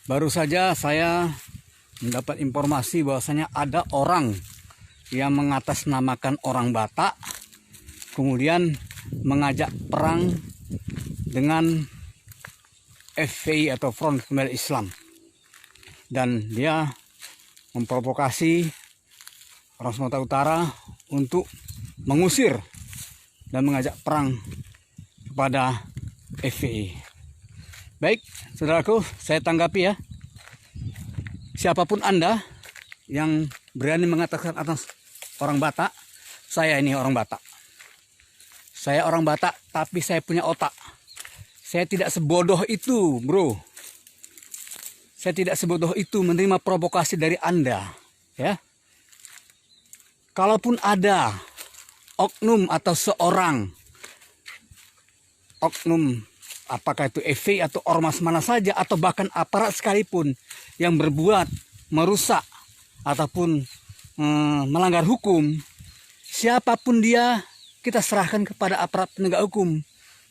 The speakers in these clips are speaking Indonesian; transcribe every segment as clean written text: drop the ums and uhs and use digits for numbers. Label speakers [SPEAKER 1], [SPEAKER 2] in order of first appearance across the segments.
[SPEAKER 1] Baru saja saya mendapat informasi bahwasanya ada orang yang mengatasnamakan orang Batak, kemudian mengajak perang dengan FPI atau Front Pembela Islam, dan dia memprovokasi orang Sumatera Utara untuk mengusir dan mengajak perang kepada FPI. Baik, saudaraku, saya tanggapi ya. Siapapun Anda yang berani mengatakan atas orang Batak, saya ini orang Batak. Saya orang Batak, tapi saya punya otak. Saya tidak sebodoh itu, bro. Saya tidak sebodoh itu menerima provokasi dari Anda, ya. Kalaupun ada oknum atau seorang oknum, apakah itu FPI atau ormas mana saja, atau bahkan aparat sekalipun yang berbuat merusak ataupun melanggar hukum, siapapun dia, kita serahkan kepada aparat penegak hukum,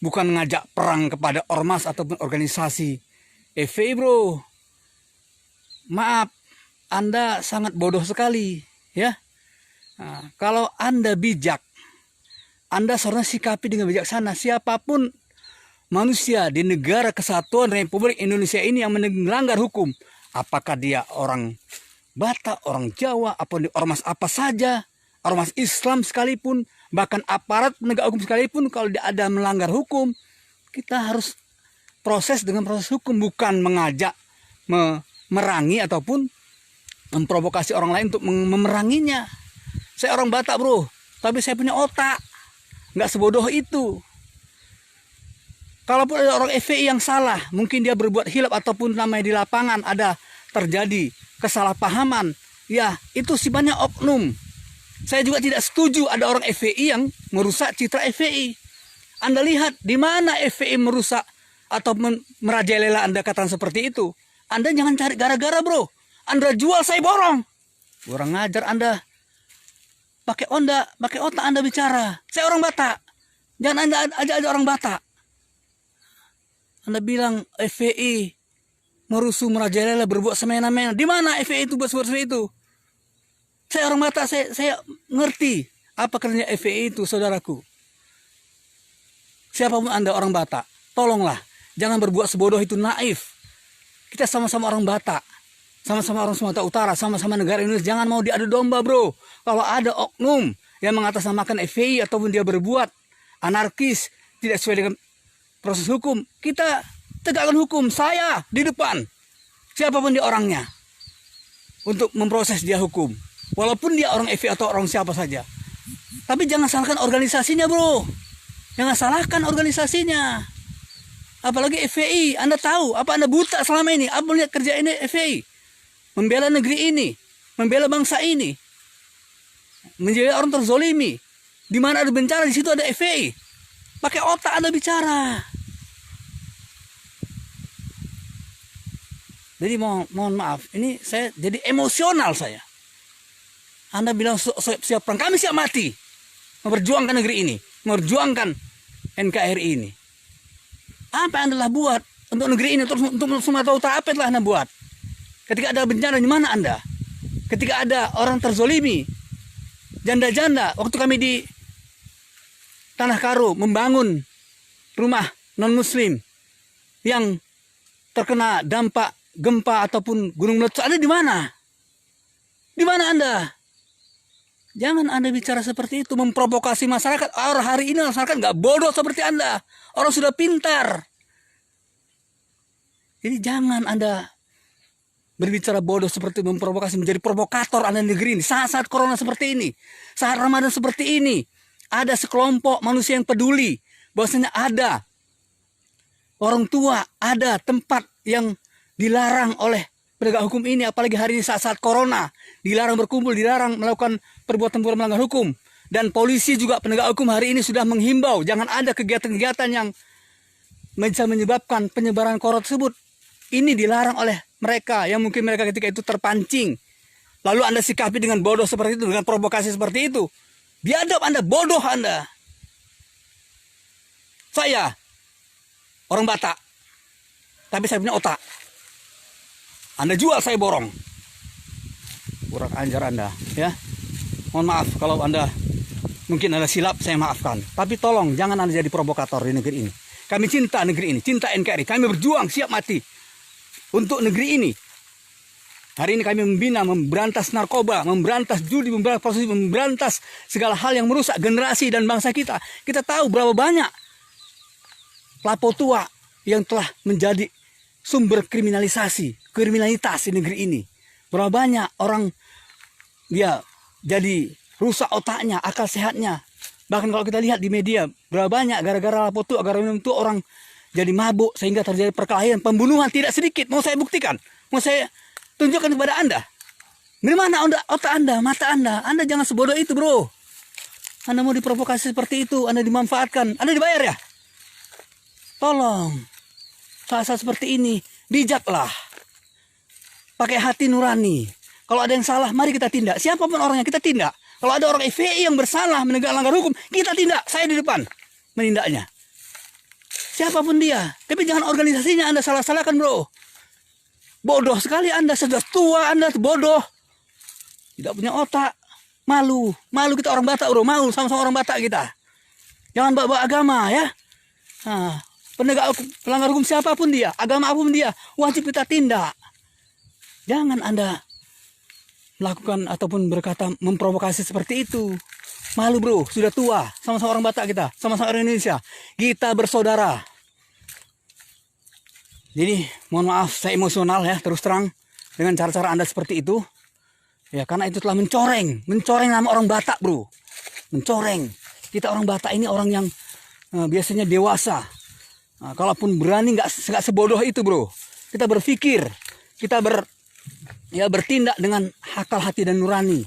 [SPEAKER 1] bukan ngajak perang kepada ormas ataupun organisasi FPI, bro. Maaf, Anda sangat bodoh sekali, ya. Nah, kalau Anda bijak, Anda seharusnya sikapi dengan bijaksana. Siapapun manusia di negara kesatuan Republik Indonesia ini yang melanggar hukum, apakah dia orang Batak, orang Jawa, apa di ormas apa saja, ormas Islam sekalipun, bahkan aparat penegak hukum sekalipun, kalau dia ada melanggar hukum, kita harus proses dengan proses hukum, bukan mengajak memerangi ataupun memprovokasi orang lain untuk memeranginya. Saya orang Batak, bro, tapi saya punya otak, nggak sebodoh itu. Kalaupun ada orang FPI yang salah, mungkin dia berbuat hilaf ataupun namanya di lapangan ada terjadi kesalahpahaman, ya itu sifatnya oknum. Saya juga tidak setuju ada orang FPI yang merusak citra FPI. Anda lihat di mana FPI merusak atau merajalela Anda katakan seperti itu. Anda jangan cari gara-gara, bro. Anda jual, saya borong. Kurang ngajar Anda. Pakai otak Anda bicara. Saya orang Batak. Jangan Anda ajak orang Batak. Anda bilang FPI merusuh, merajalela, berbuat semena-mena. Di mana FPI itu buat seperti itu? Saya orang Batak, saya ngerti apa kerjanya FPI itu, saudaraku. Siapapun Anda orang Batak, tolonglah jangan berbuat sebodoh itu, naif. Kita sama-sama orang Batak, sama-sama orang Sumatera Utara, sama-sama negara Indonesia. Jangan mau diadu domba, bro. Kalau ada oknum yang mengatasnamakan FPI ataupun dia berbuat anarkis, tidak sesuai dengan proses hukum, kita tegakkan hukum. Saya di depan, siapapun dia orangnya, untuk memproses dia hukum. Walaupun dia orang FPI atau orang siapa saja. Tapi jangan salahkan organisasinya, bro. Jangan salahkan organisasinya. Apalagi FPI, Anda tahu, apa Anda buta selama ini? Apa melihat kerja ini FPI? Membela negeri ini, membela bangsa ini, menjaga orang terzolimi. Di mana ada bencana, di situ ada FPI. Pakai otak Anda bicara. Jadi mohon maaf, ini saya jadi emosional saya. Anda bilang siap perang, kami siap mati. Memperjuangkan negeri ini, memperjuangkan NKRI ini. Apa yang Anda buat untuk negeri ini, untuk Sumatera Utara, apa yang telah Anda buat? Ketika ada bencana, di mana Anda? Ketika ada orang terzolimi, janda-janda, waktu kami di Tanah Karo membangun rumah non-muslim yang terkena dampak gempa ataupun gunung meletus, Anda di mana? Di mana Anda? Jangan Anda bicara seperti itu, memprovokasi masyarakat. Orang hari ini masyarakat nggak bodoh seperti Anda. Orang sudah pintar. Jadi jangan Anda berbicara bodoh seperti memprovokasi, menjadi provokator Anda negeri ini. Saat-saat corona seperti ini, saat Ramadan seperti ini, ada sekelompok manusia yang peduli bahwasanya ada orang tua, ada tempat yang dilarang oleh penegak hukum ini, apalagi hari ini saat-saat corona, dilarang berkumpul, dilarang melakukan perbuatan melanggar hukum. Dan polisi juga, penegak hukum hari ini sudah menghimbau jangan ada kegiatan-kegiatan yang bisa menyebabkan penyebaran corona tersebut. Ini dilarang oleh mereka yang mungkin mereka ketika itu terpancing. Lalu Anda sikapi dengan bodoh seperti itu, dengan provokasi seperti itu. Biadab Anda, bodoh Anda. Saya orang Batak, tapi saya punya otak. Anda jual, saya borong. Kurang ajar Anda, ya. Mohon maaf kalau Anda mungkin Anda silap, saya maafkan. Tapi tolong jangan Anda jadi provokator di negeri ini. Kami cinta negeri ini, cinta NKRI. Kami berjuang siap mati untuk negeri ini. Hari ini kami membina, memberantas narkoba, memberantas judi, memberantas prostitusi, memberantas segala hal yang merusak generasi dan bangsa kita. Kita tahu berapa banyak lapo tua yang telah menjadi sumber kriminalitas di negeri ini. Berapa banyak orang dia jadi rusak otaknya, akal sehatnya. Bahkan kalau kita lihat di media, berapa banyak gara-gara lapo tua, gara-gara minum tua orang jadi mabuk sehingga terjadi perkelahian, pembunuhan tidak sedikit. Mau saya buktikan, mau saya tunjukkan kepada Anda. Dari mana otak Anda, mata Anda? Anda jangan sebodoh itu, bro. Anda mau diprovokasi seperti itu, Anda dimanfaatkan, Anda dibayar ya? Tolong, saat-saat seperti ini, bijaklah. Pakai hati nurani. Kalau ada yang salah, mari kita tindak. Siapapun orangnya, kita tindak. Kalau ada orang FPI yang bersalah menegakkan langgar hukum, kita tindak. Saya di depan menindaknya. Siapapun dia. Tapi jangan organisasinya Anda salah-salahkan, bro. Bodoh sekali Anda, sudah tua Anda, bodoh. Tidak punya otak. Malu. Malu kita orang Batak, bro. Malu sama-sama orang Batak kita. Jangan bawa agama, ya. Nah, penegak pelanggar hukum siapapun dia, agama apapun dia, wajib kita tindak. Jangan Anda melakukan ataupun berkata memprovokasi seperti itu. Malu, bro. Sudah tua. Sama-sama orang Batak kita. Sama-sama orang Indonesia. Kita bersaudara. Jadi mohon maaf saya emosional ya, terus terang dengan cara-cara Anda seperti itu. Ya karena itu telah mencoreng nama orang Batak, bro. Mencoreng. Kita orang Batak ini orang yang biasanya dewasa. Nah, kalaupun berani nggak sebodoh itu, bro. Kita berpikir, kita bertindak dengan akal hati dan nurani.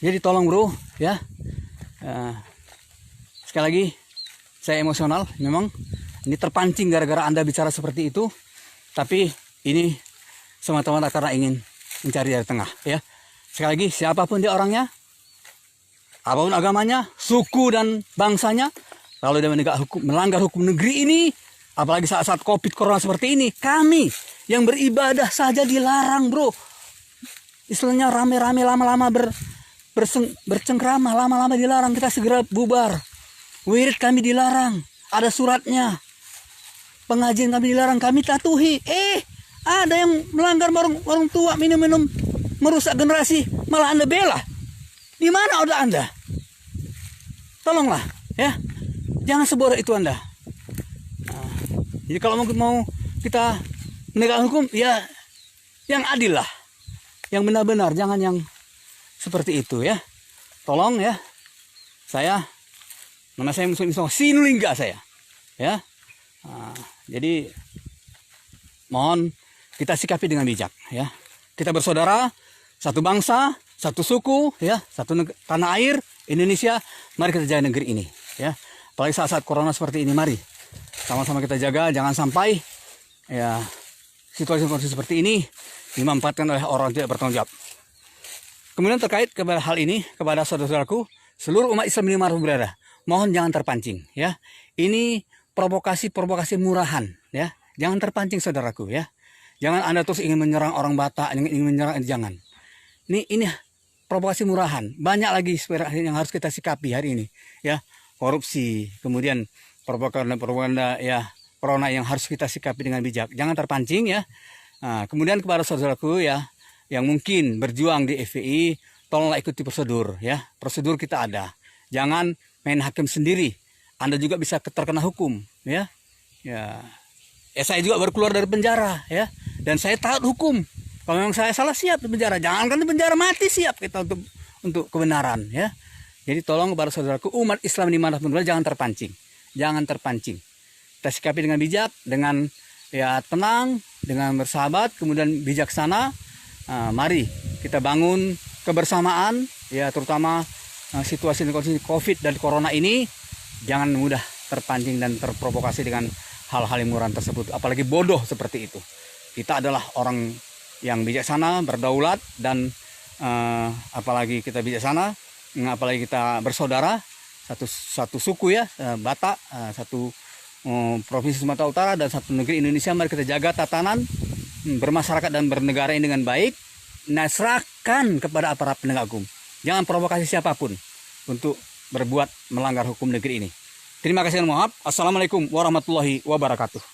[SPEAKER 1] Jadi tolong, bro, ya. Sekali lagi saya emosional memang. Ini terpancing gara-gara Anda bicara seperti itu. Tapi ini semata-mata karena ingin mencari dari tengah, ya. Sekali lagi, siapapun dia orangnya, apapun agamanya, suku dan bangsanya, kalau dia melanggar hukum negeri ini, apalagi saat-saat COVID corona seperti ini, kami yang beribadah saja dilarang, bro. Istilahnya rame-rame lama-lama bercengkrama, lama-lama dilarang. Kita segera bubar. Wirid kami dilarang, ada suratnya. Pengajian kami dilarang, kami tatuhi. Ada yang melanggar orang tua, minum-minum, merusak generasi, malah Anda bela. Di mana otak Anda? Tolonglah, ya. Jangan sebodoh itu Anda. Nah, jadi kalau mau kita menegakkan hukum, ya yang adil lah. Yang benar-benar, jangan yang seperti itu, ya. Tolong ya. Nama saya Muslim Sinulinga saya. Ya. Nah, jadi mohon kita sikapi dengan bijak, ya. Kita bersaudara, satu bangsa, satu suku, ya, satu tanah air Indonesia. Mari kita jaga negeri ini, ya. Apalagi saat-saat corona seperti ini, mari sama-sama kita jaga, jangan sampai ya situasi-situasi seperti ini dimanfaatkan oleh orang tidak bertanggung jawab. Kemudian terkait kepada hal ini, kepada saudara-saudaraku, seluruh umat Islam di mana berada, mohon jangan terpancing, ya. Ini provokasi murahan, ya. Jangan terpancing, saudaraku, ya. Jangan Anda terus ingin menyerang orang Batak, ingin menyerang, jangan. Ini provokasi murahan. Banyak lagi yang harus kita sikapi hari ini, ya. Korupsi, kemudian propaganda, ya, corona yang harus kita sikapi dengan bijak. Jangan terpancing, ya. Nah, kemudian kepada saudaraku, ya, yang mungkin berjuang di FPI, tolonglah ikuti prosedur, ya. Prosedur kita ada. Jangan main hakim sendiri. Anda juga bisa terkena hukum, ya. Ya, saya juga baru keluar dari penjara, ya. Dan saya taat hukum. Kalau memang saya salah, siap di penjara. Jangankan di penjara, mati siap kita untuk kebenaran, ya. Jadi tolong kepada saudaraku umat Islam dimanapun berada, jangan terpancing. Jangan terpancing. Kita sikapi dengan bijak, dengan ya tenang, dengan bersahabat, kemudian bijaksana. Mari kita bangun kebersamaan, ya, terutama situasi COVID dan corona ini. Jangan mudah terpancing dan terprovokasi dengan hal-hal yang murahan tersebut, apalagi bodoh seperti itu. Kita adalah orang yang bijaksana, berdaulat, dan apalagi kita bijaksana, apalagi kita bersaudara, satu suku, ya, Batak, satu provinsi Sumatera Utara dan satu negeri Indonesia. Mari kita jaga tatanan bermasyarakat dan bernegara ini dengan baik, nah serahkan kepada aparat penegak hukum. Jangan provokasi siapapun untuk berbuat melanggar hukum negeri ini. Terima kasih dan maaf. Assalamualaikum warahmatullahi wabarakatuh.